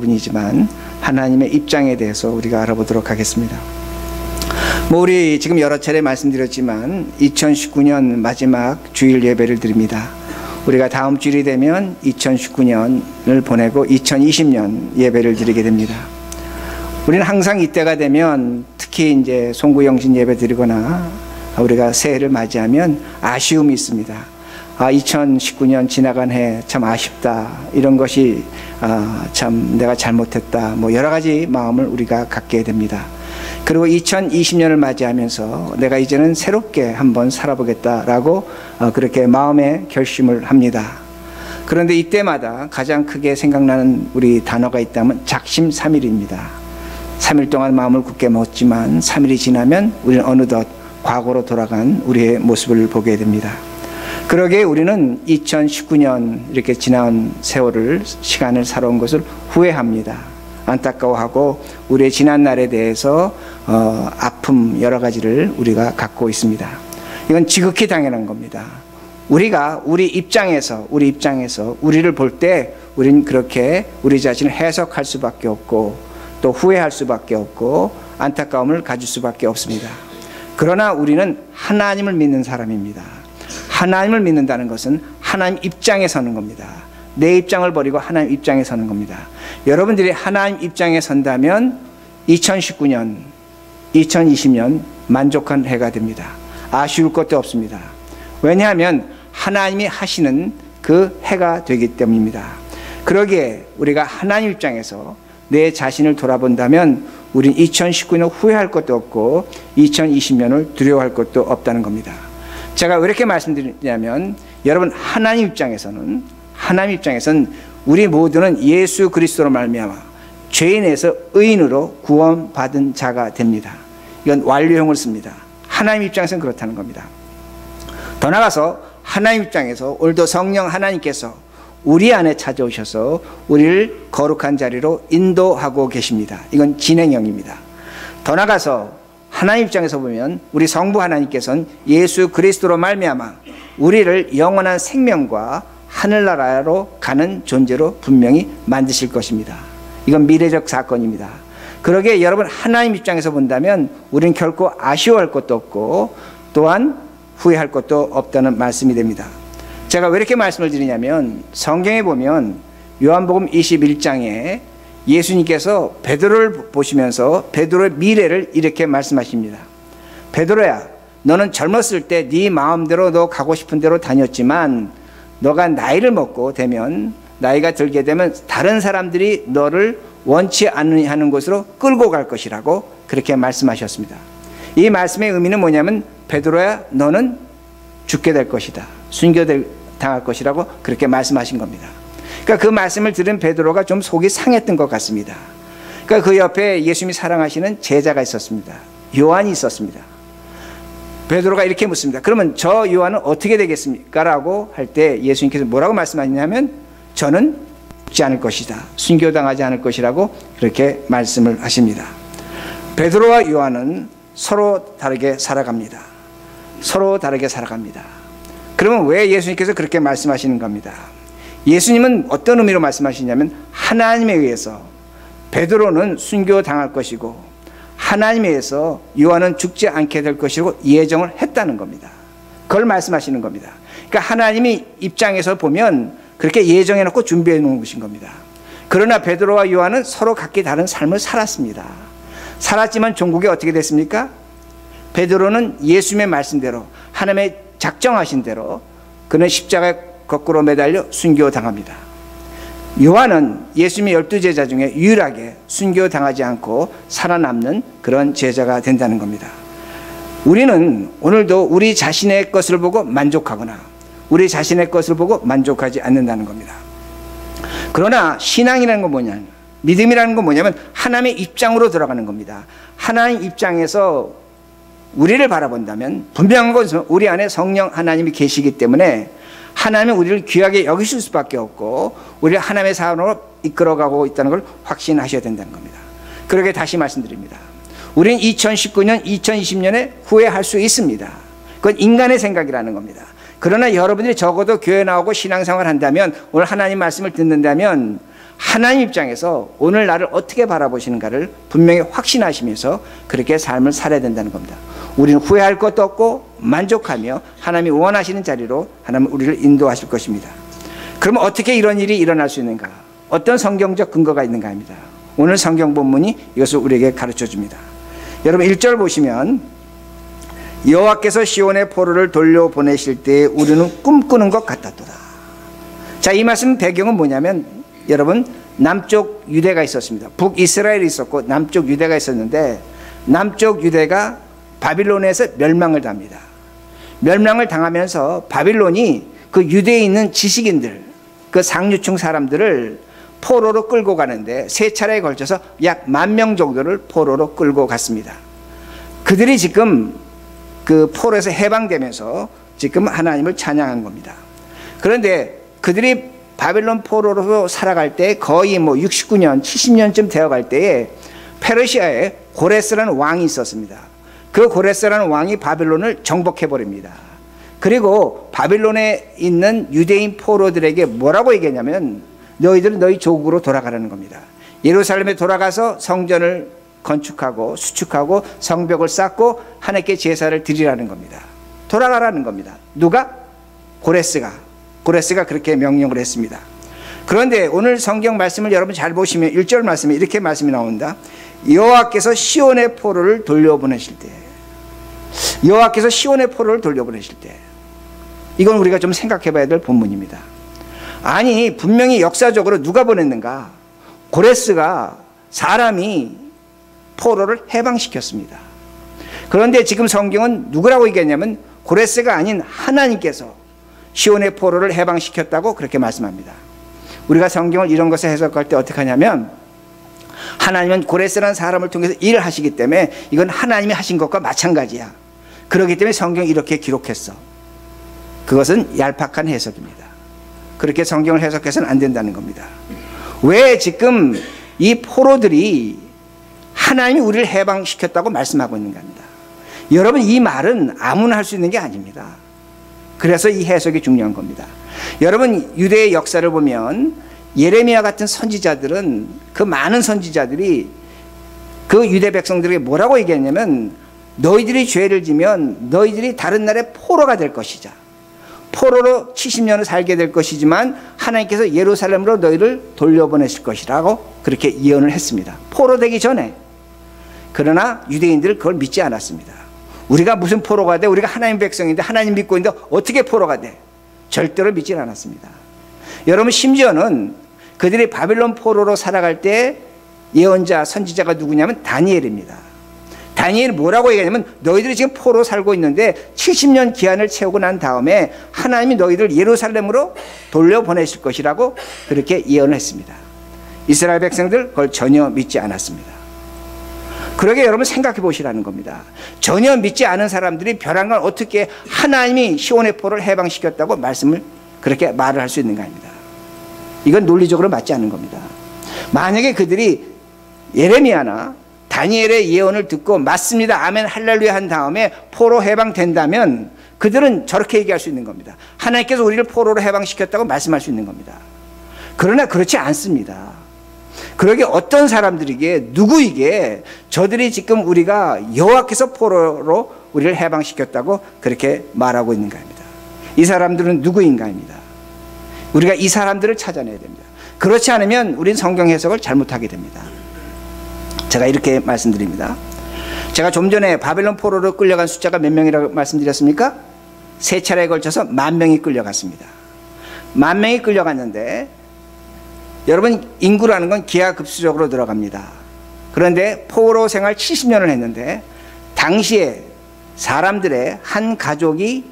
부분이지만 하나님의 입장에 대해서 우리가 알아보도록 하겠습니다. 우리 지금 여러 차례 말씀드렸지만 2019년 마지막 주일 예배를 드립니다. 우리가 다음 주일이 되면 2019년을 보내고 2020년 예배를 드리게 됩니다. 우리는 항상 이때가 되면 특히 이제 송구영신 예배 드리거나 우리가 새해를 맞이하면 아쉬움이 있습니다. 2019년 지나간 해 참 아쉽다. 이런 것이 참 내가 잘못했다. 여러 가지 마음을 우리가 갖게 됩니다. 그리고 2020년을 맞이하면서 내가 이제는 새롭게 한번 살아보겠다라고 그렇게 마음의 결심을 합니다. 그런데 이때마다 가장 크게 생각나는 우리 단어가 있다면 작심삼일입니다. 3일 동안 마음을 굳게 먹었지만 3일이 지나면 우리는 어느덧 과거로 돌아간 우리의 모습을 보게 됩니다. 그러기에 우리는 2019년 이렇게 지난 시간을 살아온 것을 후회합니다. 안타까워하고 우리의 지난 날에 대해서 아픔 여러 가지를 우리가 갖고 있습니다. 이건 지극히 당연한 겁니다. 우리가 우리 입장에서 우리를 볼 때 우리는 그렇게 우리 자신을 해석할 수밖에 없고 또 후회할 수밖에 없고 안타까움을 가질 수밖에 없습니다. 그러나 우리는 하나님을 믿는 사람입니다. 하나님을 믿는다는 것은 하나님 입장에 서는 겁니다. 내 입장을 버리고 하나님 입장에 서는 겁니다. 여러분들이 하나님 입장에 선다면 2019년, 2020년 만족한 해가 됩니다. 아쉬울 것도 없습니다. 왜냐하면 하나님이 하시는 그 해가 되기 때문입니다. 그러기에 우리가 하나님 입장에서 내 자신을 돌아본다면 우린 2019년 후회할 것도 없고 2020년을 두려워할 것도 없다는 겁니다. 제가 왜 이렇게 말씀드리냐면 여러분 하나님 입장에서는 우리 모두는 예수 그리스도로 말미암아 죄인에서 의인으로 구원받은 자가 됩니다. 이건 완료형을 씁니다. 하나님 입장에서는 그렇다는 겁니다. 더 나아가서 하나님 입장에서 오늘도 성령 하나님께서 우리 안에 찾아오셔서 우리를 거룩한 자리로 인도하고 계십니다. 이건 진행형입니다. 더 나아가서 하나님 입장에서 보면 우리 성부 하나님께서는 예수 그리스도로 말미암아 우리를 영원한 생명과 하늘나라로 가는 존재로 분명히 만드실 것입니다. 이건 미래적 사건입니다. 그러기에 여러분 하나님 입장에서 본다면 우리는 결코 아쉬워할 것도 없고 또한 후회할 것도 없다는 말씀이 됩니다. 제가 왜 이렇게 말씀을 드리냐면 성경에 보면 요한복음 21장에 예수님께서 베드로를 보시면서 베드로의 미래를 이렇게 말씀하십니다. 베드로야, 너는 젊었을 때 네 마음대로 너 가고 싶은 대로 다녔지만 너가 나이를 먹고 되면 나이가 들게 되면 다른 사람들이 너를 원치 않는 곳으로 끌고 갈 것이라고 그렇게 말씀하셨습니다. 이 말씀의 의미는 뭐냐면 베드로야, 너는 죽게 될 것이다. 순교당할 것이라고 그렇게 말씀하신 겁니다. 그러니까 그 말씀을 들은 베드로가 좀 속이 상했던 것 같습니다. 그러니까 그 옆에 예수님이 사랑하시는 제자가 있었습니다. 요한이 있었습니다. 베드로가 이렇게 묻습니다. 그러면 저 요한은 어떻게 되겠습니까? 라고 할 때 예수님께서 뭐라고 말씀하시냐면 저는 죽지 않을 것이다. 순교당하지 않을 것이라고 그렇게 말씀을 하십니다. 베드로와 요한은 서로 다르게 살아갑니다. 그러면 왜 예수님께서 그렇게 말씀하시는 겁니다. 예수님은 어떤 의미로 말씀하시냐면 하나님에 의해서 베드로는 순교당할 것이고 하나님에 의해서 요한은 죽지 않게 될 것이고 예정을 했다는 겁니다. 그걸 말씀하시는 겁니다. 그러니까 하나님이 입장에서 보면 그렇게 예정해 놓고 준비해 놓은 것인 겁니다. 그러나 베드로와 요한은 서로 각기 다른 삶을 살았습니다. 살았지만 종국이 어떻게 됐습니까? 베드로는 예수님의 말씀대로 하나님의 작정하신 대로 그는 십자가에 거꾸로 매달려 순교당합니다. 요한은 예수님의 12제자 중에 유일하게 순교당하지 않고 살아남는 그런 제자가 된다는 겁니다. 우리는 오늘도 우리 자신의 것을 보고 만족하거나 우리 자신의 것을 보고 만족하지 않는다는 겁니다. 그러나 신앙이라는 건 뭐냐면, 믿음이라는 건 뭐냐면 하나님의 입장으로 들어가는 겁니다. 하나님 입장에서 우리를 바라본다면 분명한 것은 우리 안에 성령 하나님이 계시기 때문에 하나님은 우리를 귀하게 여기실 수밖에 없고 우리를 하나님의 사람으로 이끌어가고 있다는 걸 확신하셔야 된다는 겁니다. 그러게 다시 말씀드립니다. 우리는 2019년, 2020년에 후회할 수 있습니다. 그건 인간의 생각이라는 겁니다. 그러나 여러분들이 적어도 교회 나오고 신앙생활 한다면, 오늘 하나님 말씀을 듣는다면 하나님 입장에서 오늘 나를 어떻게 바라보시는가를 분명히 확신하시면서 그렇게 삶을 살아야 된다는 겁니다. 우리는 후회할 것도 없고 만족하며 하나님이 원하시는 자리로 하나님은 우리를 인도하실 것입니다. 그러면 어떻게 이런 일이 일어날 수 있는가? 어떤 성경적 근거가 있는가 합니다. 오늘 성경 본문이 이것을 우리에게 가르쳐 줍니다. 여러분 1절 보시면 여호와께서 시온의 포로를 돌려보내실 때 우리는 꿈꾸는 것 같았도다. 자, 이 말씀 배경은 뭐냐면 여러분 남쪽 유대가 있었습니다. 북이스라엘이 있었고 남쪽 유대가 있었는데 남쪽 유대가 바빌론에서 멸망을 당합니다. 멸망을 당하면서 바빌론이 그 유대에 있는 지식인들, 그 상류층 사람들을 포로로 끌고 가는데 세 차례에 걸쳐서 약 10,000명 정도를 포로로 끌고 갔습니다. 그들이 지금 그 포로에서 해방되면서 지금 하나님을 찬양한 겁니다. 그런데 그들이 바빌론 포로로 살아갈 때 거의 69년, 70년쯤 되어갈 때에 페르시아에 고레스라는 왕이 있었습니다. 그 고레스라는 왕이 바빌론을 정복해버립니다. 그리고 바빌론에 있는 유대인 포로들에게 뭐라고 얘기했냐면 너희들은 너희 조국으로 돌아가라는 겁니다. 예루살렘에 돌아가서 성전을 건축하고 수축하고 성벽을 쌓고 하나님께 제사를 드리라는 겁니다. 돌아가라는 겁니다. 누가? 고레스가 그렇게 명령을 했습니다. 그런데 오늘 성경 말씀을 여러분 잘 보시면 1절 말씀에 이렇게 말씀이 나온다. 여호와께서 시온의 포로를 돌려보내실 때, 여호와께서 시온의 포로를 돌려보내실 때, 이건 우리가 좀 생각해 봐야 될 본문입니다. 아니 분명히 역사적으로 누가 보냈는가? 고레스가 사람이 포로를 해방시켰습니다. 그런데 지금 성경은 누구라고 얘기했냐면 고레스가 아닌 하나님께서 시온의 포로를 해방시켰다고 그렇게 말씀합니다. 우리가 성경을 이런 것을 해석할 때 어떻게 하냐면 하나님은 고레스라는 사람을 통해서 일을 하시기 때문에 이건 하나님이 하신 것과 마찬가지야. 그렇기 때문에 성경이 이렇게 기록했어. 그것은 얄팍한 해석입니다. 그렇게 성경을 해석해서는 안 된다는 겁니다. 왜 지금 이 포로들이 하나님이 우리를 해방시켰다고 말씀하고 있는가 합니다. 여러분 이 말은 아무나 할 수 있는 게 아닙니다. 그래서 이 해석이 중요한 겁니다. 여러분 유대의 역사를 보면 예레미야 같은 선지자들은 그 많은 선지자들이 그 유대 백성들에게 뭐라고 얘기했냐면 너희들이 죄를 지면 너희들이 다른 나라의 포로가 될 것이자 포로로 70년을 살게 될 것이지만 하나님께서 예루살렘으로 너희를 돌려보내실 것이라고 그렇게 예언을 했습니다. 포로 되기 전에. 그러나 유대인들은 그걸 믿지 않았습니다. 우리가 무슨 포로가 돼? 우리가 하나님 백성인데 하나님 믿고 있는데 어떻게 포로가 돼? 절대로 믿지 않았습니다. 여러분 심지어는 그들이 바빌론 포로로 살아갈 때 예언자 선지자가 누구냐면 다니엘입니다. 다니엘이 뭐라고 얘기하냐면 너희들이 지금 포로 살고 있는데 70년 기한을 채우고 난 다음에 하나님이 너희들 예루살렘으로 돌려보내실 것이라고 그렇게 예언을 했습니다. 이스라엘 백성들 그걸 전혀 믿지 않았습니다. 그러게 여러분 생각해 보시라는 겁니다. 전혀 믿지 않은 사람들이 벼랑 걸 어떻게 하나님이 시온의 포로를 해방시켰다고 말씀을 그렇게 말을 할 수 있는가 합니다. 이건 논리적으로 맞지 않는 겁니다. 만약에 그들이 예레미야나 다니엘의 예언을 듣고 맞습니다 아멘 할렐루야 한 다음에 포로 해방된다면 그들은 저렇게 얘기할 수 있는 겁니다. 하나님께서 우리를 포로로 해방시켰다고 말씀할 수 있는 겁니다. 그러나 그렇지 않습니다. 그러게 어떤 사람들에게 누구에게 저들이 지금 우리가 여호와께서 포로로 우리를 해방시켰다고 그렇게 말하고 있는가 합니다. 이 사람들은 누구인가 합니다. 우리가 이 사람들을 찾아내야 됩니다. 그렇지 않으면 우린 성경 해석을 잘못하게 됩니다. 제가 이렇게 말씀드립니다. 제가 좀 전에 바벨론 포로로 끌려간 숫자가 몇 명이라고 말씀드렸습니까? 세 차례에 걸쳐서 10,000명이 끌려갔습니다. 10,000명이 끌려갔는데 여러분 인구라는 건 기하급수적으로 들어갑니다. 그런데 포로 생활 70년을 했는데 당시에 사람들의 한 가족이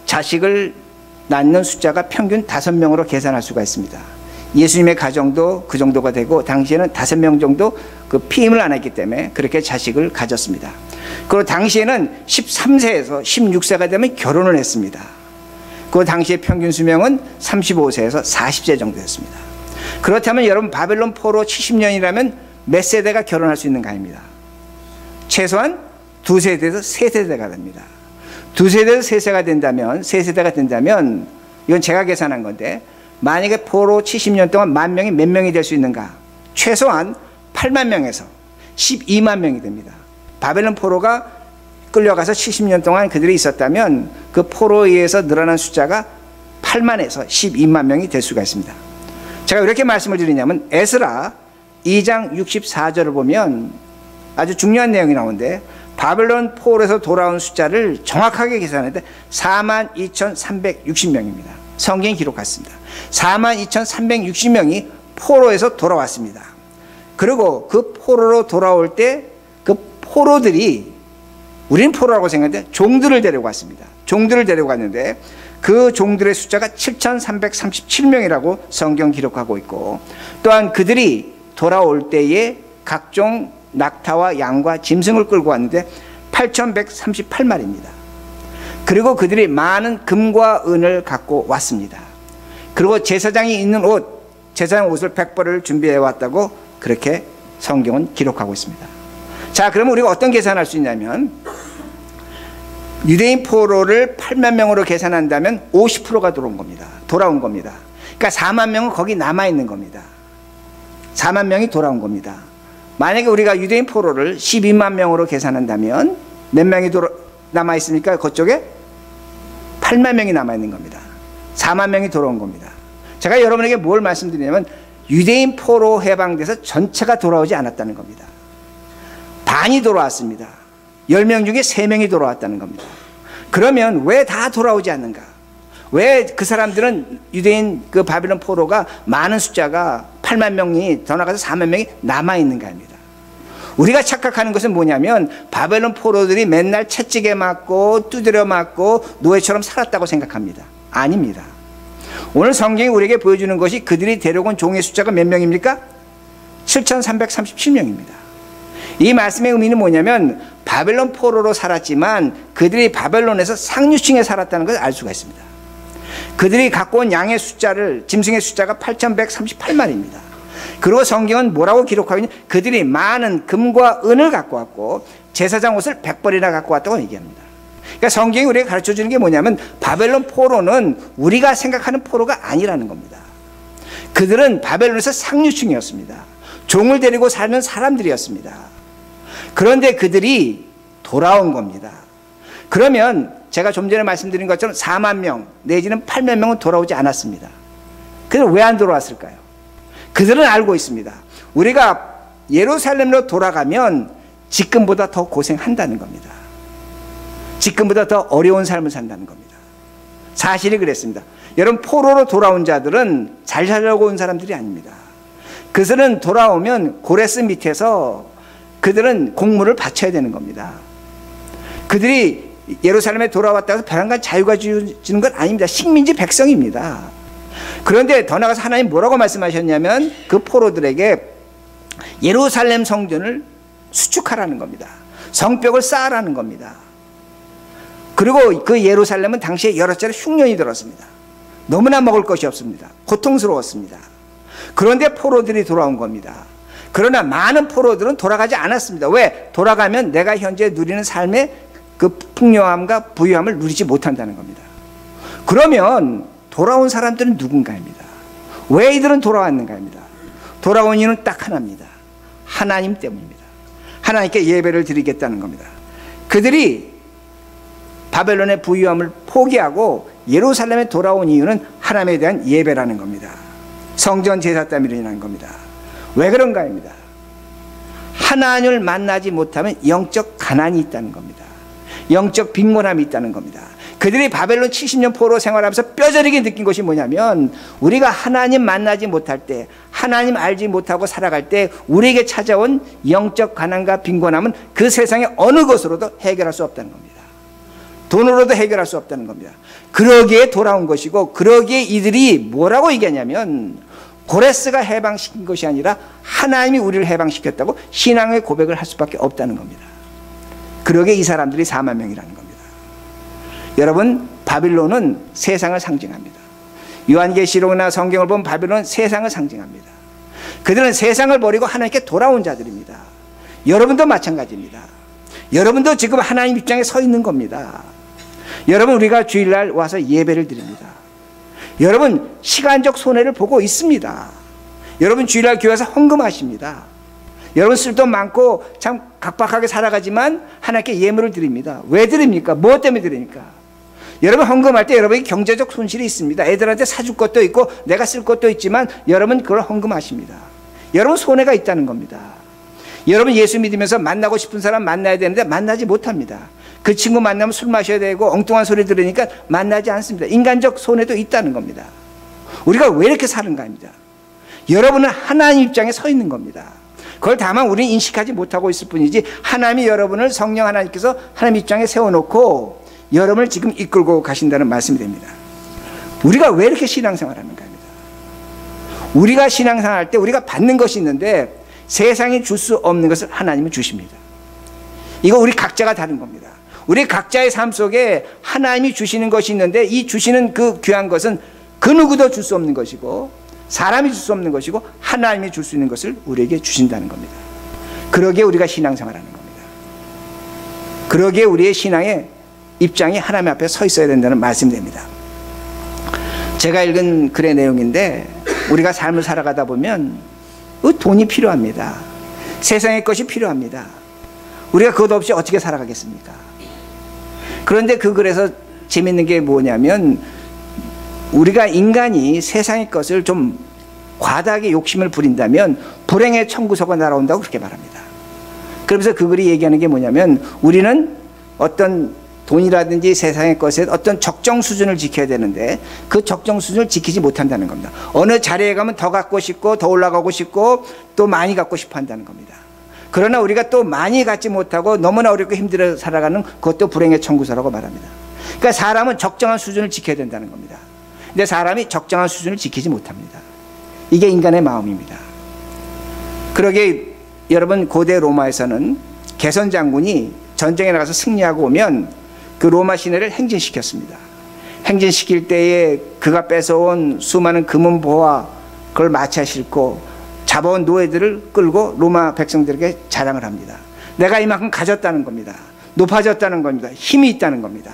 자식을 낳는 숫자가 평균 5명으로 계산할 수가 있습니다. 예수님의 가정도 그 정도가 되고 당시에는 5명 정도 그 피임을 안 했기 때문에 그렇게 자식을 가졌습니다. 그리고 당시에는 13세에서 16세가 되면 결혼을 했습니다. 그 당시의 평균 수명은 35세에서 40세 정도였습니다. 그렇다면 여러분 바벨론 포로 70년이라면 몇 세대가 결혼할 수 있는가 합니다. 최소한 2세대에서 3세대가 됩니다. 2세대에서 3세대가 된다면 이건 제가 계산한 건데 만약에 포로 70년 동안 10,000명이 몇 명이 될 수 있는가? 최소한 8만 명에서 12만 명이 됩니다. 바벨론 포로가 끌려가서 70년 동안 그들이 있었다면 그 포로에 의해서 늘어난 숫자가 8만에서 12만 명이 될 수가 있습니다. 제가 왜 이렇게 말씀을 드리냐면 에스라 2장 64절을 보면 아주 중요한 내용이 나오는데 바벨론 포로에서 돌아온 숫자를 정확하게 계산했는데 42,360명입니다. 성경이 기록했습니다. 42,360명이 포로에서 돌아왔습니다. 그리고 그 포로로 돌아올 때 그 포로들이 우리는 포로라고 생각했는데 종들을 데리고 왔습니다. 종들을 데리고 왔는데 그 종들의 숫자가 7,337명이라고 성경 기록하고 있고 또한 그들이 돌아올 때에 각종 낙타와 양과 짐승을 끌고 왔는데 8,138마리입니다. 그리고 그들이 많은 금과 은을 갖고 왔습니다. 그리고 제사장이 입는 옷, 제사장 옷을 100벌을 준비해 왔다고 그렇게 성경은 기록하고 있습니다. 자, 그러면 우리가 어떤 계산할 수 있냐면 유대인 포로를 8만 명으로 계산한다면 50%가 돌아온 겁니다. 그러니까 4만 명은 거기 남아있는 겁니다. 4만 명이 돌아온 겁니다. 만약에 우리가 유대인 포로를 12만 명으로 계산한다면 몇 명이 남아있습니까? 그쪽에 8만 명이 남아있는 겁니다. 4만 명이 돌아온 겁니다. 제가 여러분에게 뭘 말씀드리냐면 유대인 포로 해방돼서 전체가 돌아오지 않았다는 겁니다. 반이 돌아왔습니다. 10명 중에 3명이 돌아왔다는 겁니다. 그러면 왜 다 돌아오지 않는가? 왜 그 사람들은 유대인 그 바벨론 포로가 많은 숫자가 8만 명이 더 나가서 4만 명이 남아있는가 합니다. 우리가 착각하는 것은 뭐냐면 바벨론 포로들이 맨날 채찍에 맞고 두드려 맞고 노예처럼 살았다고 생각합니다. 아닙니다. 오늘 성경이 우리에게 보여주는 것이 그들이 데려온 종의 숫자가 몇 명입니까? 7,337명입니다. 이 말씀의 의미는 뭐냐면 바벨론 포로로 살았지만 그들이 바벨론에서 상류층에 살았다는 것을 알 수가 있습니다. 그들이 갖고 온 양의 숫자를 짐승의 숫자가 8,138마리입니다. 그리고 성경은 뭐라고 기록하고 있냐? 그들이 많은 금과 은을 갖고 왔고 제사장 옷을 100벌이나 갖고 왔다고 얘기합니다. 그러니까 성경이 우리에게 가르쳐주는 게 뭐냐면 바벨론 포로는 우리가 생각하는 포로가 아니라는 겁니다. 그들은 바벨론에서 상류층이었습니다. 종을 데리고 사는 사람들이었습니다. 그런데 그들이 돌아온 겁니다. 그러면 제가 좀 전에 말씀드린 것처럼 4만 명 내지는 8만 명은 돌아오지 않았습니다. 그들은 왜 안 돌아왔을까요? 그들은 알고 있습니다. 우리가 예루살렘으로 돌아가면 지금보다 더 고생한다는 겁니다. 지금보다 더 어려운 삶을 산다는 겁니다. 사실이 그랬습니다. 여러분, 포로로 돌아온 자들은 잘 살려고 온 사람들이 아닙니다. 그들은 돌아오면 고레스 밑에서 그들은 공물을 바쳐야 되는 겁니다. 그들이 예루살렘에 돌아왔다고 해서 벼랑간 자유가 주는 건 아닙니다. 식민지 백성입니다. 그런데 더 나아가서 하나님 뭐라고 말씀하셨냐면 그 포로들에게 예루살렘 성전을 수축하라는 겁니다. 성벽을 쌓으라는 겁니다. 그리고 그 예루살렘은 당시에 여러 차례 흉년이 들었습니다. 너무나 먹을 것이 없습니다. 고통스러웠습니다. 그런데 포로들이 돌아온 겁니다. 그러나 많은 포로들은 돌아가지 않았습니다. 왜? 돌아가면 내가 현재 누리는 삶의 그 풍요함과 부유함을 누리지 못한다는 겁니다. 그러면 돌아온 사람들은 누군가입니다. 왜 이들은 돌아왔는가입니다. 돌아온 이유는 딱 하나입니다. 하나님 때문입니다. 하나님께 예배를 드리겠다는 겁니다. 그들이 바벨론의 부유함을 포기하고 예루살렘에 돌아온 이유는 하나님에 대한 예배라는 겁니다. 성전 제사 때문에 일어난 겁니다. 왜 그런가입니다. 하나님을 만나지 못하면 영적 가난이 있다는 겁니다. 영적 빈곤함이 있다는 겁니다. 그들이 바벨론 70년 포로 생활하면서 뼈저리게 느낀 것이 뭐냐면 우리가 하나님 만나지 못할 때, 하나님 알지 못하고 살아갈 때 우리에게 찾아온 영적 가난과 빈곤함은 그 세상의 어느 것으로도 해결할 수 없다는 겁니다. 돈으로도 해결할 수 없다는 겁니다. 그러기에 돌아온 것이고, 그러기에 이들이 뭐라고 얘기하냐면 고레스가 해방시킨 것이 아니라 하나님이 우리를 해방시켰다고 신앙의 고백을 할 수밖에 없다는 겁니다. 그러기에 이 사람들이 4만 명이라는 겁니다. 여러분, 바빌론은 세상을 상징합니다. 요한계시록이나 성경을 보면 바빌론은 세상을 상징합니다. 그들은 세상을 버리고 하나님께 돌아온 자들입니다. 여러분도 마찬가지입니다. 여러분도 지금 하나님 입장에 서 있는 겁니다. 여러분, 우리가 주일날 와서 예배를 드립니다. 여러분 시간적 손해를 보고 있습니다. 여러분 주일날 교회에서 헌금하십니다. 여러분 쓸돈 많고 참 각박하게 살아가지만 하나님께 예물을 드립니다. 왜 드립니까? 무엇 때문에 드립니까? 여러분 헌금할 때 여러분이 경제적 손실이 있습니다. 애들한테 사줄 것도 있고 내가 쓸 것도 있지만 여러분 그걸 헌금하십니다. 여러분 손해가 있다는 겁니다. 여러분 예수 믿으면서 만나고 싶은 사람 만나야 되는데 만나지 못합니다. 그 친구 만나면 술 마셔야 되고 엉뚱한 소리 들으니까 만나지 않습니다. 인간적 손해도 있다는 겁니다. 우리가 왜 이렇게 사는가 합니다. 여러분은 하나님 입장에 서 있는 겁니다. 그걸 다만 우리는 인식하지 못하고 있을 뿐이지 하나님이 여러분을 성령 하나님께서 하나님 입장에 세워놓고 여러분을 지금 이끌고 가신다는 말씀이 됩니다. 우리가 왜 이렇게 신앙생활하는가 합니다. 우리가 신앙생활할 때 우리가 받는 것이 있는데 세상이 줄 수 없는 것을 하나님은 주십니다. 이거 우리 각자가 다른 겁니다. 우리 각자의 삶 속에 하나님이 주시는 것이 있는데 이 주시는 그 귀한 것은 그 누구도 줄 수 없는 것이고 사람이 줄 수 없는 것이고 하나님이 줄 수 있는 것을 우리에게 주신다는 겁니다. 그러기에 우리가 신앙생활하는 겁니다. 그러기에 우리의 신앙의 입장이 하나님 앞에 서 있어야 된다는 말씀이 됩니다. 제가 읽은 글의 내용인데 우리가 삶을 살아가다 보면 돈이 필요합니다. 세상의 것이 필요합니다. 우리가 그것 없이 어떻게 살아가겠습니까? 그런데 그 글에서 재밌는 게 뭐냐면 우리가 인간이 세상의 것을 좀 과다하게 욕심을 부린다면 불행의 천국서가 날아온다고 그렇게 말합니다. 그러면서 그 글이 얘기하는 게 뭐냐면 우리는 어떤 돈이라든지 세상의 것에 어떤 적정 수준을 지켜야 되는데 그 적정 수준을 지키지 못한다는 겁니다. 어느 자리에 가면 더 갖고 싶고 더 올라가고 싶고 또 많이 갖고 싶어 한다는 겁니다. 그러나 우리가 또 많이 갖지 못하고 너무나 어렵고 힘들어 살아가는 그것도 불행의 청구서라고 말합니다. 그러니까 사람은 적정한 수준을 지켜야 된다는 겁니다. 근데 사람이 적정한 수준을 지키지 못합니다. 이게 인간의 마음입니다. 그러게 여러분 고대 로마에서는 개선 장군이 전쟁에 나가서 승리하고 오면 그 로마 시내를 행진시켰습니다. 행진시킬 때에 그가 뺏어온 수많은 금은보화 그걸 마차에 싣고 잡아온 노예들을 끌고 로마 백성들에게 자랑을 합니다. 내가 이만큼 가졌다는 겁니다. 높아졌다는 겁니다. 힘이 있다는 겁니다.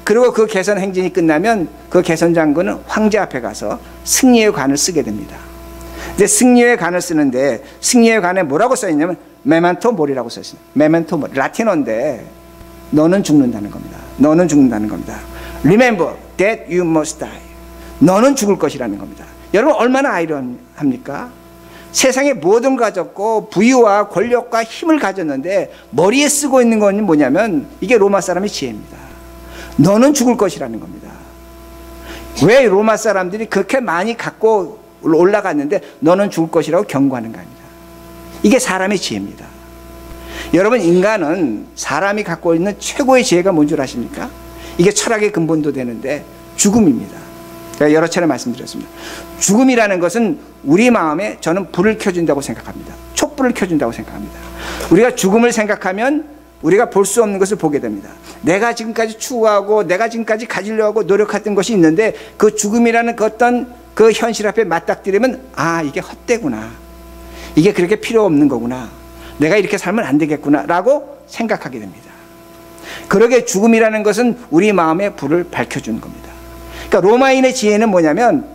그리고 그 개선 행진이 끝나면 그 개선 장군은 황제 앞에 가서 승리의 관을 쓰게 됩니다. 근데 승리의 관을 쓰는데 승리의 관에 뭐라고 써있냐면 메멘토 모리라고 써있습니다. 메멘토 모리 라틴어인데 너는 죽는다는 겁니다. 너는 죽는다는 겁니다. Remember that you must die. 너는 죽을 것이라는 겁니다. 여러분 얼마나 아이러니합니까? 세상에 모든 걸 가졌고 부유와 권력과 힘을 가졌는데 머리에 쓰고 있는 건 뭐냐면 이게 로마 사람의 지혜입니다. 너는 죽을 것이라는 겁니다. 왜 로마 사람들이 그렇게 많이 갖고 올라갔는데 너는 죽을 것이라고 경고하는가 합니다. 이게 사람의 지혜입니다. 여러분 인간은 사람이 갖고 있는 최고의 지혜가 뭔 줄 아십니까? 이게 철학의 근본도 되는데 죽음입니다. 제가 여러 차례 말씀드렸습니다. 죽음이라는 것은 우리 마음에 저는 불을 켜준다고 생각합니다. 촛불을 켜준다고 생각합니다. 우리가 죽음을 생각하면 우리가 볼 수 없는 것을 보게 됩니다. 내가 지금까지 추구하고 내가 지금까지 가지려고 노력했던 것이 있는데 그 죽음이라는 그 어떤 그 현실 앞에 맞닥뜨리면 아 이게 헛되구나. 이게 그렇게 필요 없는 거구나. 내가 이렇게 살면 안 되겠구나 라고 생각하게 됩니다. 그러게 죽음이라는 것은 우리 마음의 불을 밝혀주는 겁니다. 그러니까 로마인의 지혜는 뭐냐면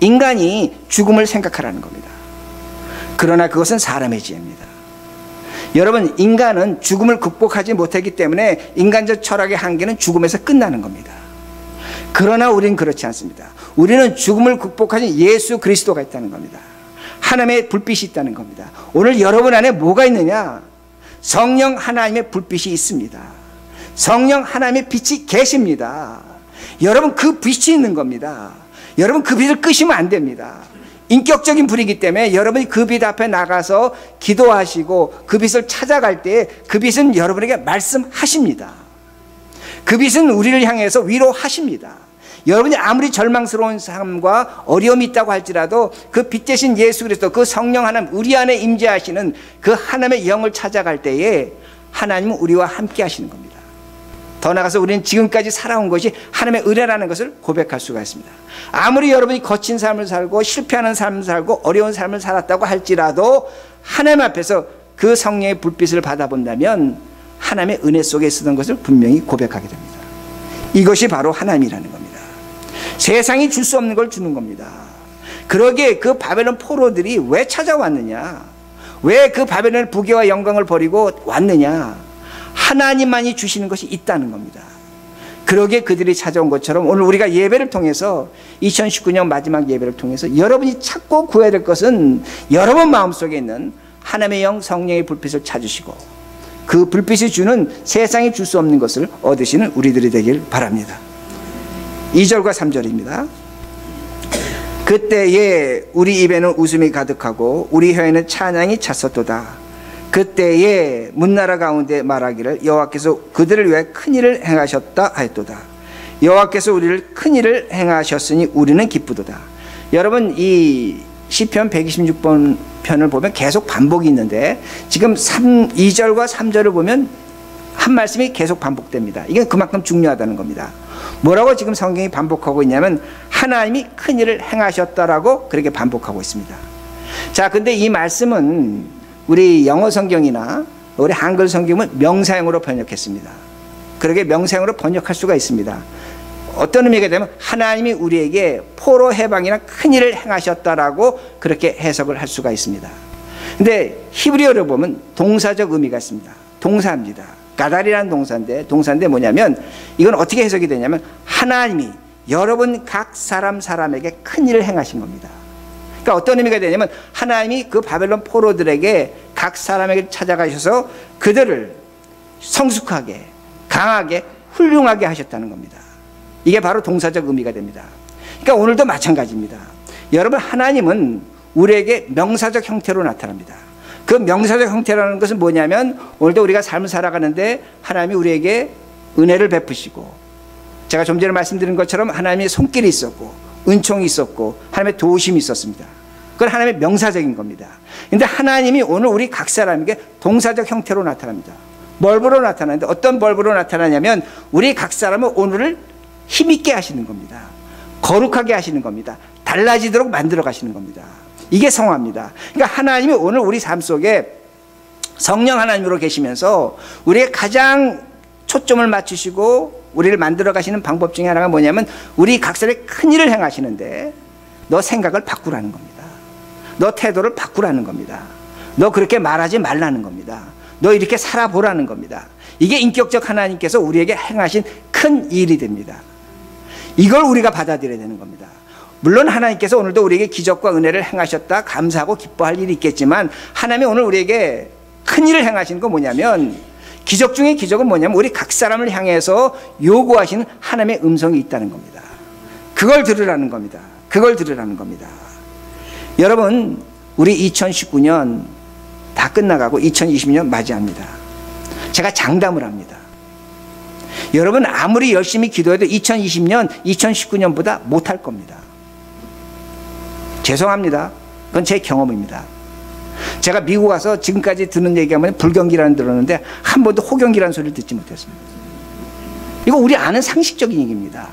인간이 죽음을 생각하라는 겁니다. 그러나 그것은 사람의 지혜입니다. 여러분 인간은 죽음을 극복하지 못하기 때문에 인간적 철학의 한계는 죽음에서 끝나는 겁니다. 그러나 우리는 그렇지 않습니다. 우리는 죽음을 극복하신 예수 그리스도가 있다는 겁니다. 하나님의 불빛이 있다는 겁니다. 오늘 여러분 안에 뭐가 있느냐? 성령 하나님의 불빛이 있습니다. 성령 하나님의 빛이 계십니다. 여러분 그 빛이 있는 겁니다. 여러분 그 빛을 끄시면 안 됩니다. 인격적인 불이기 때문에 여러분이 그 빛 앞에 나가서 기도하시고 그 빛을 찾아갈 때 그 빛은 여러분에게 말씀하십니다. 그 빛은 우리를 향해서 위로하십니다. 여러분이 아무리 절망스러운 삶과 어려움이 있다고 할지라도 그 빛 대신 예수 그리스도 그 성령 하나님 우리 안에 임재하시는 그 하나님의 영을 찾아갈 때에 하나님은 우리와 함께 하시는 겁니다. 더 나아가서 우리는 지금까지 살아온 것이 하나님의 은혜라는 것을 고백할 수가 있습니다. 아무리 여러분이 거친 삶을 살고 실패하는 삶을 살고 어려운 삶을 살았다고 할지라도 하나님 앞에서 그 성령의 불빛을 받아본다면 하나님의 은혜 속에 있었던 것을 분명히 고백하게 됩니다. 이것이 바로 하나님이라는 겁니다. 세상이 줄 수 없는 걸 주는 겁니다. 그러기에 그 바벨론 포로들이 왜 찾아왔느냐? 왜 그 바벨론의 부귀와 영광을 버리고 왔느냐? 하나님만이 주시는 것이 있다는 겁니다. 그러기에 그들이 찾아온 것처럼 오늘 우리가 예배를 통해서 2019년 마지막 예배를 통해서 여러분이 찾고 구해야 될 것은 여러분 마음속에 있는 하나님의 영 성령의 불빛을 찾으시고 그 불빛이 주는 세상이 줄 수 없는 것을 얻으시는 우리들이 되길 바랍니다. 2절과 3절입니다. 그때에 우리 입에는 웃음이 가득하고 우리 혀에는 찬양이 찼었도다. 그때에 문나라 가운데 말하기를 여호와께서 그들을 위해 큰일을 행하셨다 하였도다. 여호와께서 우리를 큰일을 행하셨으니 우리는 기쁘도다. 여러분 이 시편 126번 편을 보면 계속 반복이 있는데 지금 2절과 3절을 보면 한 말씀이 계속 반복됩니다. 이게 그만큼 중요하다는 겁니다. 뭐라고 지금 성경이 반복하고 있냐면 하나님이 큰일을 행하셨다라고 그렇게 반복하고 있습니다. 자, 근데 이 말씀은 우리 영어 성경이나 우리 한글 성경은 명사형으로 번역했습니다. 그렇게 명사형으로 번역할 수가 있습니다. 어떤 의미가 되면 하나님이 우리에게 포로 해방이나 큰일을 행하셨다라고 그렇게 해석을 할 수가 있습니다. 근데 히브리어로 보면 동사적 의미가 있습니다. 동사입니다. 가달이라는 동사인데 뭐냐면 이건 어떻게 해석이 되냐면 하나님이 여러분 각 사람에게 큰일을 행하신 겁니다. 그러니까 어떤 의미가 되냐면 하나님이 그 바벨론 포로들에게 각 사람에게 찾아가셔서 그들을 성숙하게 강하게 훌륭하게 하셨다는 겁니다. 이게 바로 동사적 의미가 됩니다. 그러니까 오늘도 마찬가지입니다. 여러분 하나님은 우리에게 명사적 형태로 나타납니다. 그 명사적 형태라는 것은 뭐냐면 오늘도 우리가 삶을 살아가는데 하나님이 우리에게 은혜를 베푸시고 제가 좀 전에 말씀드린 것처럼 하나님의 손길이 있었고 은총이 있었고 하나님의 도우심이 있었습니다. 그건 하나님의 명사적인 겁니다. 그런데 하나님이 오늘 우리 각 사람에게 동사적 형태로 나타납니다. 벌브로 나타나는데 어떤 벌브로 나타나냐면 우리 각 사람은 오늘을 힘있게 하시는 겁니다. 거룩하게 하시는 겁니다. 달라지도록 만들어 가시는 겁니다. 이게 성화입니다. 그러니까 하나님이 오늘 우리 삶 속에 성령 하나님으로 계시면서 우리의 가장 초점을 맞추시고 우리를 만들어 가시는 방법 중에 하나가 뭐냐면 우리 각 사람의 큰 일을 행하시는데 너 생각을 바꾸라는 겁니다. 너 태도를 바꾸라는 겁니다. 너 그렇게 말하지 말라는 겁니다. 너 이렇게 살아보라는 겁니다. 이게 인격적 하나님께서 우리에게 행하신 큰 일이 됩니다. 이걸 우리가 받아들여야 되는 겁니다. 물론 하나님께서 오늘도 우리에게 기적과 은혜를 행하셨다 감사하고 기뻐할 일이 있겠지만 하나님이 오늘 우리에게 큰 일을 행하시는 건 뭐냐면 기적 중에 기적은 뭐냐면 우리 각 사람을 향해서 요구하시는 하나님의 음성이 있다는 겁니다. 그걸 들으라는 겁니다. 그걸 들으라는 겁니다. 여러분 우리 2019년 다 끝나가고 2020년 맞이합니다. 제가 장담을 합니다. 여러분 아무리 열심히 기도해도 2020년 2019년보다 못할 겁니다. 죄송합니다. 그건 제 경험입니다. 제가 미국 와서 지금까지 듣는 얘기하면 불경기라는 들었는데 한 번도 호경기라는 소리를 듣지 못했습니다. 이거 우리 아는 상식적인 얘기입니다.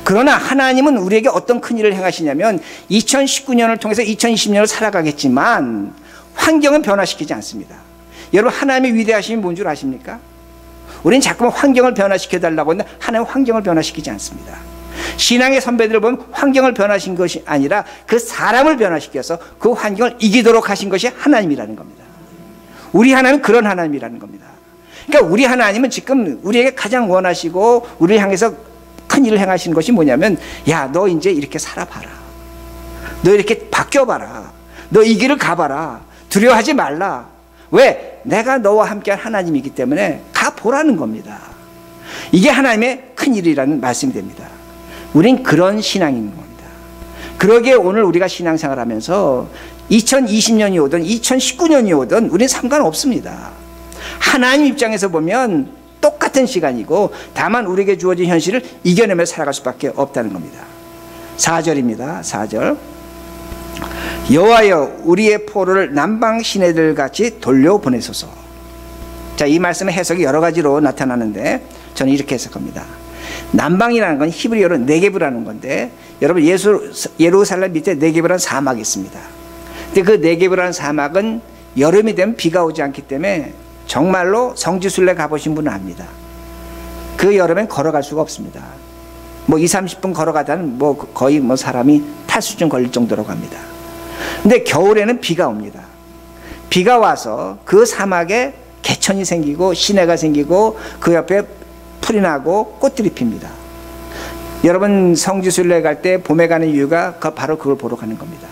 그러나 하나님은 우리에게 어떤 큰 일을 행하시냐면 2019년을 통해서 2020년을 살아가겠지만 환경은 변화시키지 않습니다. 여러분 하나님의 위대하심이 뭔 줄 아십니까? 우리는 자꾸만 환경을 변화시켜달라고 하는데 하나님은 환경을 변화시키지 않습니다. 신앙의 선배들을 보면 환경을 변화시킨 것이 아니라 그 사람을 변화시켜서 그 환경을 이기도록 하신 것이 하나님이라는 겁니다. 우리 하나님은 그런 하나님이라는 겁니다. 그러니까 우리 하나님은 지금 우리에게 가장 원하시고 우리를 향해서 큰 일을 행하시는 것이 뭐냐면 야, 너 이제 이렇게 살아봐라. 너 이렇게 바뀌어봐라. 너 이 길을 가봐라. 두려워하지 말라. 왜? 내가 너와 함께한 하나님이기 때문에 가보라는 겁니다. 이게 하나님의 큰 일이라는 말씀이 됩니다. 우린 그런 신앙인 겁니다. 그러기에 오늘 우리가 신앙생활 하면서 2020년이 오든 2019년이 오든 우리는 상관없습니다. 하나님 입장에서 보면 똑같은 시간이고 다만 우리에게 주어진 현실을 이겨내며 살아갈 수밖에 없다는 겁니다. 4절입니다. 4절. 여호와여 우리의 포로를 남방 시내들 같이 돌려보내소서. 자, 이 말씀의 해석이 여러 가지로 나타나는데 저는 이렇게 해석합니다. 남방이라는 건 히브리어로 네게브라는 건데 여러분 예루살렘 밑에 네게브라는 사막이 있습니다. 근데 그 네게브라는 사막은 여름이 되면 비가 오지 않기 때문에 정말로 성지순례 가보신 분은 압니다. 그 여름엔 걸어갈 수가 없습니다. 뭐 2, 30분 걸어가다는 뭐 거의 뭐 사람이 탈수증 걸릴 정도로 갑니다. 근데 겨울에는 비가 옵니다. 비가 와서 그 사막에 개천이 생기고 시내가 생기고 그 옆에 풀이 나고 꽃들이 핍니다. 여러분 성지순례 갈 때 봄에 가는 이유가 바로 그걸 보러 가는 겁니다.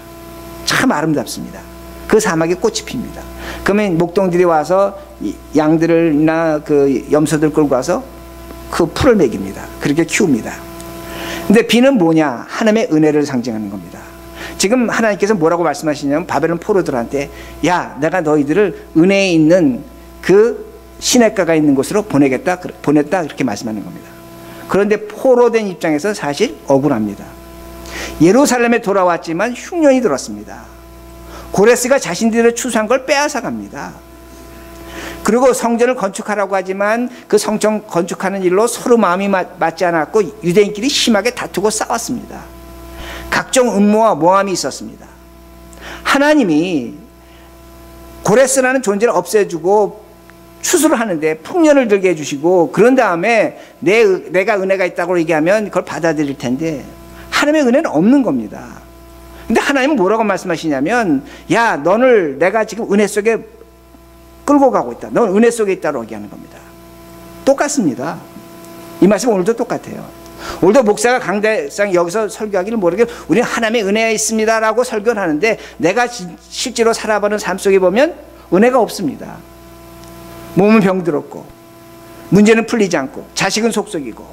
참 아름답습니다. 그 사막에 꽃이 핍니다. 그러면 목동들이 와서 양들이나 그 염소들 끌고 와서 그 풀을 먹입니다. 그렇게 키웁니다. 근데 비는 뭐냐? 하나님의 은혜를 상징하는 겁니다. 지금 하나님께서 뭐라고 말씀하시냐면 바벨론 포로들한테 야, 내가 너희들을 은혜에 있는 그 시냇가가 있는 곳으로 보냈다 그렇게 말씀하는 겁니다. 그런데 포로된 입장에서 사실 억울합니다. 예루살렘에 돌아왔지만 흉년이 들었습니다. 고레스가 자신들의 추수한 걸 빼앗아 갑니다. 그리고 성전을 건축하라고 하지만 그 성전 건축하는 일로 서로 마음이 맞지 않았고 유대인끼리 심하게 다투고 싸웠습니다. 각종 음모와 모함이 있었습니다. 하나님이 고레스라는 존재를 없애주고 추수를 하는데 풍년을 들게 해주시고 그런 다음에 내가 은혜가 있다고 얘기하면 그걸 받아들일 텐데 하나님의 은혜는 없는 겁니다. 근데 하나님은 뭐라고 말씀하시냐면 야, 너를 내가 지금 은혜 속에 끌고 가고 있다. 넌 은혜 속에 있다고 얘기하는 겁니다. 똑같습니다. 이 말씀은 오늘도 똑같아요. 오늘도 목사가 강대상 여기서 설교하기를 모르게 우리는 하나님의 은혜가 있습니다라고 설교를 하는데 내가 실제로 살아보는 삶 속에 보면 은혜가 없습니다. 몸은 병들었고 문제는 풀리지 않고 자식은 속썩이고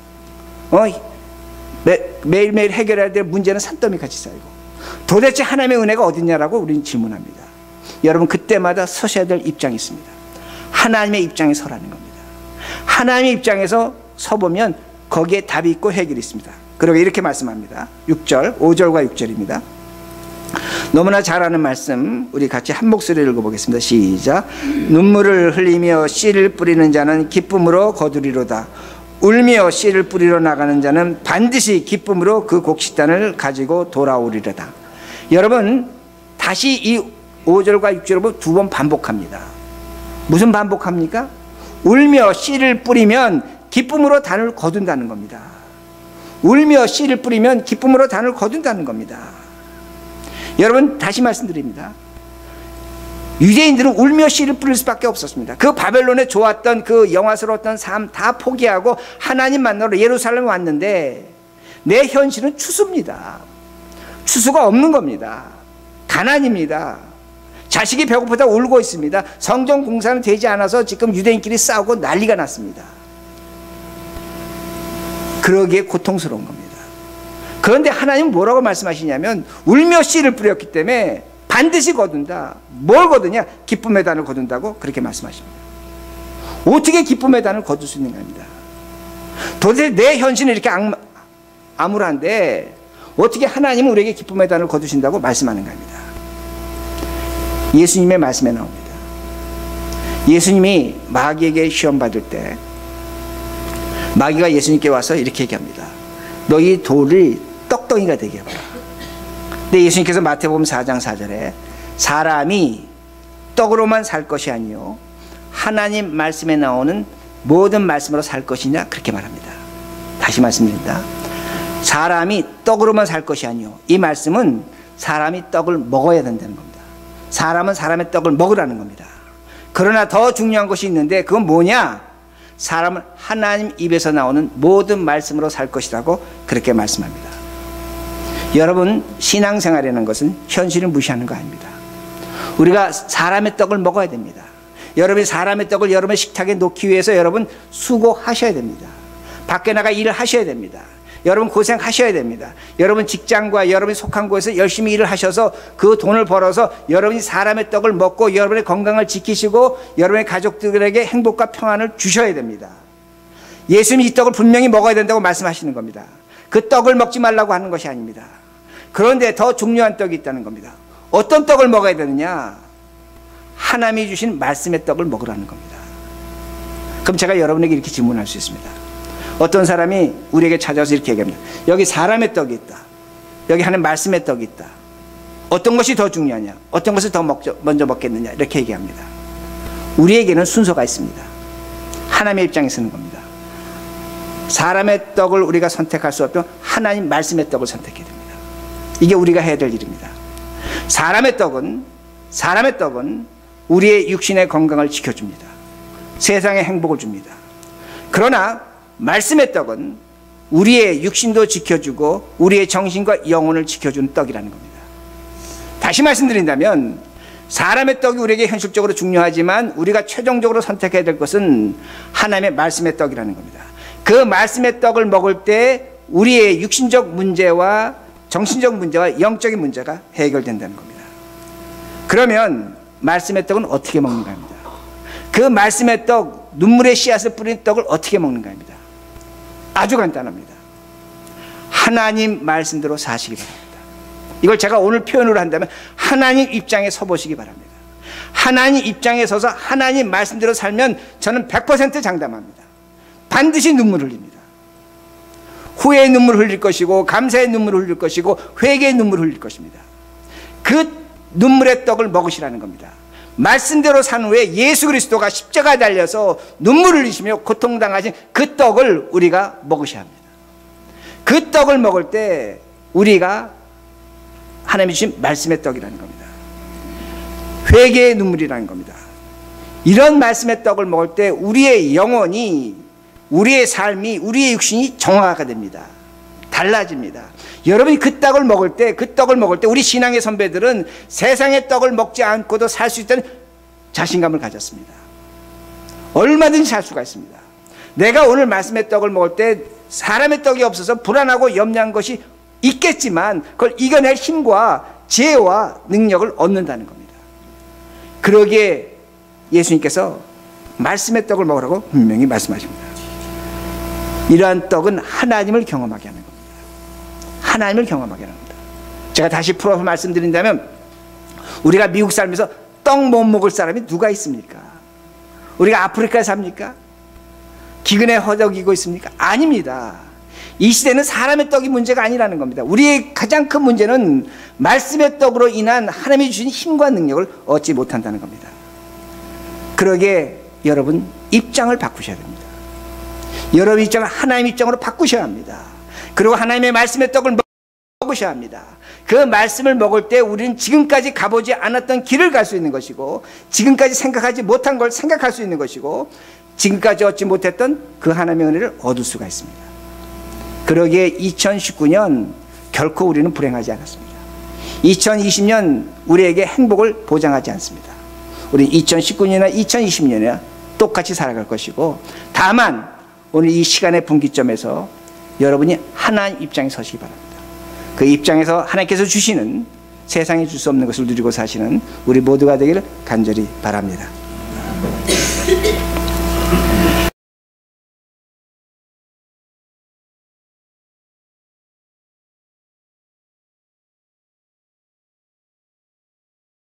매일매일 해결해야 될 문제는 산더미 같이 쌓이고 도대체 하나님의 은혜가 어딨냐라고 우리는 질문합니다. 여러분 그때마다 서셔야 될 입장이 있습니다. 하나님의 입장에 서라는 겁니다. 하나님의 입장에서 서보면 거기에 답이 있고 해결이 있습니다. 그리고 이렇게 말씀합니다. 6절, 5절과 6절입니다. 너무나 잘 아는 말씀 우리 같이 한 목소리를 읽어보겠습니다. 시작. 눈물을 흘리며 씨를 뿌리는 자는 기쁨으로 거두리로다. 울며 씨를 뿌리러 나가는 자는 반드시 기쁨으로 그 곡식단을 가지고 돌아오리로다. 여러분 다시 이 5절과 6절을 두 번 반복합니다. 무슨 반복합니까? 울며 씨를 뿌리면 기쁨으로 단을 거둔다는 겁니다. 울며 씨를 뿌리면 기쁨으로 단을 거둔다는 겁니다. 여러분 다시 말씀드립니다. 유대인들은 울며 씨를 뿌릴 수밖에 없었습니다. 그 바벨론에 좋았던 그 영화스러웠던 삶 다 포기하고 하나님 만나러 예루살렘에 왔는데 내 현실은 추수입니다. 추수가 없는 겁니다. 가난입니다. 자식이 배고프다 울고 있습니다. 성전 공사는 되지 않아서 지금 유대인끼리 싸우고 난리가 났습니다. 그러기에 고통스러운 겁니다. 그런데 하나님은 뭐라고 말씀하시냐면 울며 씨를 뿌렸기 때문에 반드시 거둔다. 뭘 거두냐? 기쁨의 단을 거둔다고 그렇게 말씀하십니다. 어떻게 기쁨의 단을 거둘 수 있는가입니다. 도대체 내 현실은 이렇게 암울한데 어떻게 하나님은 우리에게 기쁨의 단을 거두신다고 말씀하는가입니다. 예수님의 말씀에 나옵니다. 예수님이 마귀에게 시험 받을 때 마귀가 예수님께 와서 이렇게 얘기합니다. 너희 돌이 떡덩이가 되게 해봐. 근데 예수님께서 마태복음 4장 4절에 사람이 떡으로만 살 것이 아니요 하나님 말씀에 나오는 모든 말씀으로 살 것이냐 그렇게 말합니다. 다시 말씀드립니다. 사람이 떡으로만 살 것이 아니요 이 말씀은 사람이 떡을 먹어야 된다는 겁니다. 사람은 사람의 떡을 먹으라는 겁니다. 그러나 더 중요한 것이 있는데 그건 뭐냐? 사람은 하나님 입에서 나오는 모든 말씀으로 살 것이라고 그렇게 말씀합니다. 여러분 신앙생활이라는 것은 현실을 무시하는 거 아닙니다. 우리가 사람의 떡을 먹어야 됩니다. 여러분이 사람의 떡을 여러분의 식탁에 놓기 위해서 여러분 수고하셔야 됩니다. 밖에 나가 일을 하셔야 됩니다. 여러분 고생하셔야 됩니다. 여러분 직장과 여러분이 속한 곳에서 열심히 일을 하셔서 그 돈을 벌어서 여러분이 사람의 떡을 먹고 여러분의 건강을 지키시고 여러분의 가족들에게 행복과 평안을 주셔야 됩니다. 예수님이 이 떡을 분명히 먹어야 된다고 말씀하시는 겁니다. 그 떡을 먹지 말라고 하는 것이 아닙니다. 그런데 더 중요한 떡이 있다는 겁니다. 어떤 떡을 먹어야 되느냐? 하나님이 주신 말씀의 떡을 먹으라는 겁니다. 그럼 제가 여러분에게 이렇게 질문할 수 있습니다. 어떤 사람이 우리에게 찾아와서 이렇게 얘기합니다. 여기 사람의 떡이 있다. 여기 하나님 말씀의 떡이 있다. 어떤 것이 더 중요하냐? 어떤 것을 더 먼저 먹겠느냐? 이렇게 얘기합니다. 우리에게는 순서가 있습니다. 하나님의 입장에 서는 겁니다. 사람의 떡을 우리가 선택할 수 없고 하나님 말씀의 떡을 선택해야 됩니다. 이게 우리가 해야 될 일입니다. 사람의 떡은 우리의 육신의 건강을 지켜줍니다. 세상의 행복을 줍니다. 그러나 말씀의 떡은 우리의 육신도 지켜주고 우리의 정신과 영혼을 지켜주는 떡이라는 겁니다. 다시 말씀드린다면 사람의 떡이 우리에게 현실적으로 중요하지만 우리가 최종적으로 선택해야 될 것은 하나님의 말씀의 떡이라는 겁니다. 그 말씀의 떡을 먹을 때 우리의 육신적 문제와 정신적 문제와 영적인 문제가 해결된다는 겁니다. 그러면 말씀의 떡은 어떻게 먹는가 합니다. 그 말씀의 떡, 눈물의 씨앗을 뿌린 떡을 어떻게 먹는가 합니다. 아주 간단합니다. 하나님 말씀대로 사시기 바랍니다. 이걸 제가 오늘 표현으로 한다면 하나님 입장에 서보시기 바랍니다. 하나님 입장에 서서 하나님 말씀대로 살면 저는 100% 장담합니다. 반드시 눈물 흘립니다. 후회의 눈물 흘릴 것이고 감사의 눈물 흘릴 것이고 회개의 눈물 흘릴 것입니다. 그 눈물의 떡을 먹으시라는 겁니다. 말씀대로 산 후에 예수 그리스도가 십자가에 달려서 눈물 흘리시며 고통당하신 그 떡을 우리가 먹으셔야 합니다. 그 떡을 먹을 때 우리가 하나님이 주신 말씀의 떡이라는 겁니다. 회개의 눈물이라는 겁니다. 이런 말씀의 떡을 먹을 때 우리의 영혼이, 우리의 삶이, 우리의 육신이 정화가 됩니다. 달라집니다. 여러분이 그 떡을 먹을 때 우리 신앙의 선배들은 세상의 떡을 먹지 않고도 살 수 있다는 자신감을 가졌습니다. 얼마든지 살 수가 있습니다. 내가 오늘 말씀의 떡을 먹을 때 사람의 떡이 없어서 불안하고 염려한 것이 있겠지만 그걸 이겨낼 힘과 지혜와 능력을 얻는다는 겁니다. 그러기에 예수님께서 말씀의 떡을 먹으라고 분명히 말씀하십니다. 이러한 떡은 하나님을 경험하게 하는 겁니다. 하나님을 경험하게 하는 겁니다. 제가 다시 풀어서 말씀드린다면 우리가 미국 살면서 떡 못 먹을 사람이 누가 있습니까? 우리가 아프리카에 삽니까? 기근에 허덕이고 있습니까? 아닙니다. 이 시대는 사람의 떡이 문제가 아니라는 겁니다. 우리의 가장 큰 문제는 말씀의 떡으로 인한 하나님이 주신 힘과 능력을 얻지 못한다는 겁니다. 그러기에 여러분 입장을 바꾸셔야 됩니다. 여러분 입장을 하나님 입장으로 바꾸셔야 합니다. 그리고 하나님의 말씀의 떡을 먹으셔야 합니다. 그 말씀을 먹을 때 우리는 지금까지 가보지 않았던 길을 갈 수 있는 것이고 지금까지 생각하지 못한 걸 생각할 수 있는 것이고 지금까지 얻지 못했던 그 하나님의 은혜를 얻을 수가 있습니다. 그러기에 2019년 결코 우리는 불행하지 않았습니다. 2020년 우리에게 행복을 보장하지 않습니다. 우리 2019년이나 2020년이나 똑같이 살아갈 것이고 다만 오늘 이 시간의 분기점에서 여러분이 하나님 입장에 서시기 바랍니다. 그 입장에서 하나님께서 주시는 세상에 줄 수 없는 것을 누리고 사시는 우리 모두가 되기를 간절히 바랍니다.